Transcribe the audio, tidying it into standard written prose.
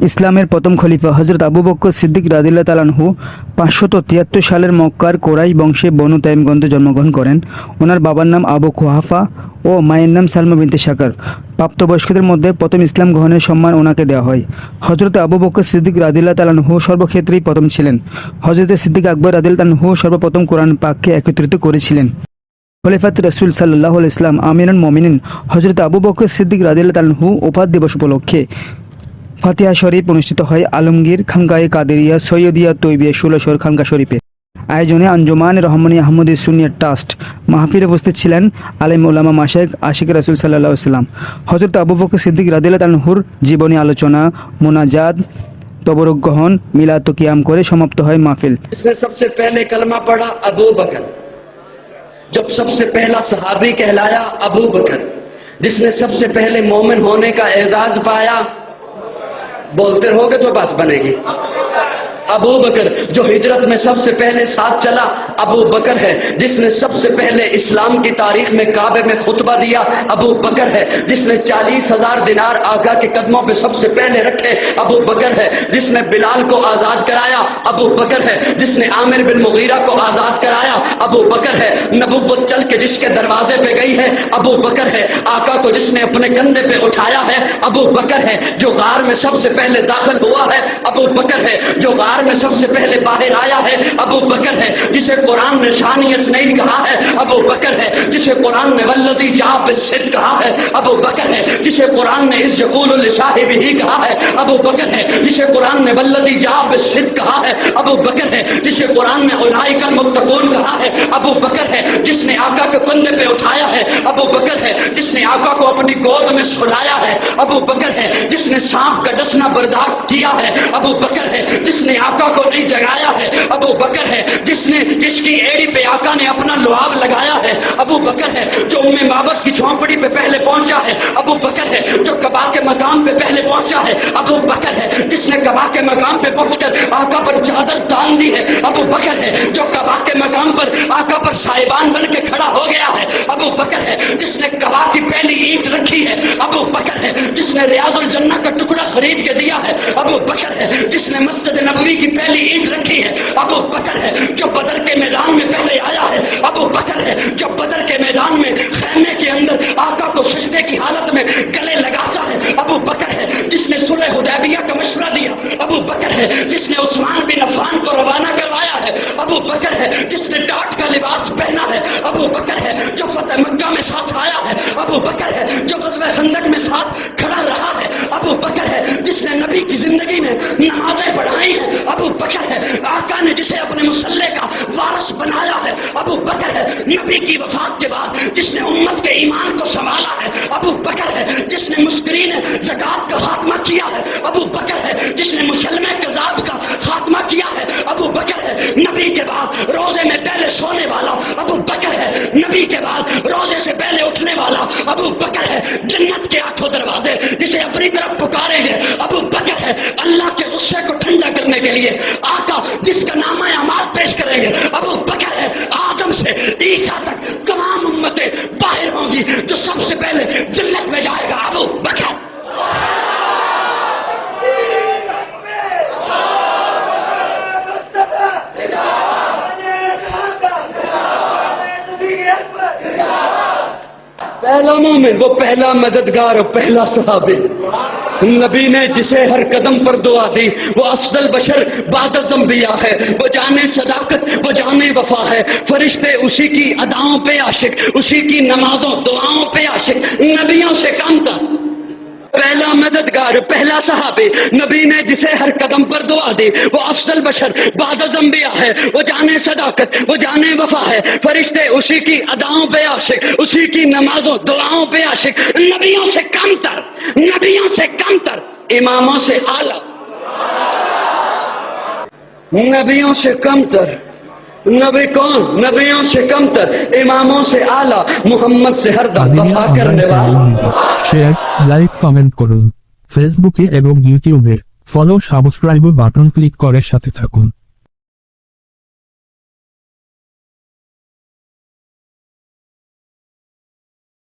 ইসলামের প্রথম খলিফা হযরত আবু বকর সিদ্দিক রাদিয়াল্লাহু তাআলা আনহু 573 সালের মক্কার কোরাইশ বংশে বনু তাইমগঞ্জে জন্মগ্রহণ করেন। ওনার বাবার নাম আবু কুহাফা ও মায়ের নাম সালমা বিনতে শাকার। প্রাপ্তবয়স্কদের মধ্যে প্রথম ইসলাম গ্রহণের সম্মান ওনাকে দেওয়া হয়। হযরত আবু বকর সিদ্দিক রাদিয়াল্লাহু তাআলা আনহু সর্বক্ষেত্রেই প্রথম ছিলেন। হযরত সিদ্দিক আকবর রাদিয়াল্লাহু আনহু সর্বপ্রথম কোরআন পাককে একত্রিত করেছিলেন। খলিফাত রাসূল সাল্লাল্লাহু আলাইহি ওয়াসাল্লাম আমিরুল মুমিনিন হযরত আবু বকর সিদ্দিক রাদিয়াল্লাহু তাআলা আনহু ওফাত দিবস উপলক্ষে ফাতিহা শরীফ অনুষ্ঠিত হয় আলমগীর খানকায়ে কাদেরিয়া সৈয়দিয়া তৈবিয়া ষোলশহর খানকা শরীফে। আয়োজনে আঞ্জুমান রহমানী আহমদী সুন্নিয়ত ট্রাস্ট মাহফিলে উপস্থিত ছিলেন আলেম ওলামা মাশায়েখ আশিক রাসূল সাল্লাল্লাহু আলাইহি ওয়াসাল্লাম। হযরত আবু বকর সিদ্দিক রাদিয়াল্লাহু তাআলা আনহুর জীবনী আলোচনা, মুনাজাত, তবরুক গ্রহণ, মিলাদ ও কিয়াম করে সমাপ্ত হয় মাহফিল। जिसने सबसे पहले कलमा पढ़ा अबू बकर, जब सबसे पहला सहाबी कहलाया अबू बकर, जिसने सबसे पहले मोमिन होने का एजाज पाया, बोलते रहोगे तो बात बनेगी। अबू बकर जो हिजरत में सबसे पहले साथ चला, अबू बकर है जिसने सबसे पहले इस्लाम की तारीख में काबे में खुतबा दिया, अबू बकर है जिसने 40,000 दिनार आका के कदमों पे सबसे पहले रखे, अबू बकर है जिसने बिलाल को आजाद कराया, अबू बकर है जिसने आमिर बिन मुगीरा को आजाद कराया, अबू बकर है नबुव्वत चल के जिसके दरवाजे पे गई है, अबू बकर है आका को जिसने अपने कंधे पे उठाया है, अबू बकर है जो गार में सबसे पहले दाखिल हुआ है, अबू बकर है जो गार में सबसे पहले बाहर आया है, अबू बकर है जिसे कुरान ने शानी इसनैन कहा है, अबू बकर है जिसे कुरान ने वल्लज़ी जा बिस्सिद्क़ कहा है, अबू बकर है जिसे कुरान ने इज़ यक़ूलु लिसाहिबिही कहा है, अबू बकर है जिसे कुरान ने वल्लज़ी जा बिस्सिद्क़ कहा है, अबू बकर है जिसे कुरान ने उलाइकल मुत्तक़ून कहा है, अबू बकर है जिसने आका के कंधे पे उठाया है, अबू बकर है जिसने आका को अपनी गोद में सुलाया है, अबू बकर है जिसने सांप का डसना बर्दाश्त किया है, अबू बकर है जिसने आका को नहीं जगाया है, अबू बकर है जिसकी एड़ी पे आका ने अपना लुआब लगाया है, अबू बकर है जो उम्मे माबद की झोंपड़ी पे पहले पहुंचा है, अबू बकर है जो कबा के मकाम पे पहले पहुंचा है, अबू बकर है जिसने कबा के मकाम पे पहुंचकर आका पर चादर तान दी है, अबू बकर है जो कबा के मकाम पर आका पर साहिबान बन के खड़ा हो गया है, अबू बकर है जिसने कबा की पहली ईंट रखी है, अबू बकर है जिसने रियाजुल जन्ना का टुकड़ा खरीद के दिया है, अबू बकर है जिसने मस्जिद नबवी की पहली ईंट रखी है, अबू बकर है जो बदर के मैदान में पहले आया है, अबू बकर है जो बदर के मैदान में खैमे के अंदर आका को सजदे की हालत में गले लगाता है, अबू बकर है जिसने सुलह हुदैबिया का मशवरा दिया, अबू बकर है जिसने उस्मान बिन अफ़्फ़ान को रवाना करवाया है, अबू बकर है जिसने टाट का लिबास पहना है, अबू बकर है जो फतह मक्का में साथ आया है, अबू बकर है जो ग़ज़वे खंदक में साथ खड़ा रहा है, अबू बकर है जिसने नबी की जिंदगी में नमाजें पढ़ाई हैं, अबू बकर है आका ने जिसे अपने मुसल्ले का वारिस बनाया है, अबू बकर है नबी की वफात के बाद जिसने उम्मत के ईमान को संभाला है, अबू बकर है जिसने मुस्करीन ज़कात का खात्मा किया है, अबू बकर है जिसने मुसलमान कज़ाब का खात्मा किया है, अबू बकर है नबी के बाद रोजे में पहले सोने वाला, अबू बकर है नबी के बाद रोजे से पहले उठने वाला, अबू बकर है जन्नत के आठों दरवाजे जिसे अपनी तरफ पुकारेंगे, अबू बकर है अल्लाह के गुस्से को ठंडा करने के लिए आका जिसका नाम अमाल पेश करेंगे, अबू बकर है आदम से ईसा तक तमाम उम्मतें बाहर होंगी, जो सबसे पहले जन्नत में जाएगा अबू बकर। पहला मोमिन वो पहला मददगार और पहला सहाबी, नबी ने जिसे हर कदम पर दुआ दी, वो अफजल बशर बादज़ अंबिया है, वो जाने सदाकत वो जाने वफा है, फरिश्ते उसी की अदाओं पे आशिक, उसी की नमाजों दुआओं पे आशिक, नबियों से कम था। पहला मददगार पहला सहाबी, नबी ने जिसे हर कदम पर दुआ दी, वो अफजल बशर बादज़ अंबिया है, वो जाने सदाकत वो जाने वफा है, फरिश्ते उसी की अदाओं पे आशिक, उसी की नमाजों दुआओं पे आशिक, नबियों से कमतर, नबियों से कमतर, इमामों से आला, नबियों से कमतर, नबी कौन? नबियों से कमतर, इमामों से आला, मोहम्मद से हरदम वफा करने वाला। শেয়ার, লাইক, কমেন্ট করুন। ফেসবুকে এবং ইউটিউবে ফলো, সাবস্ক্রাইব বাটন ক্লিক করে সাথে থাকুন।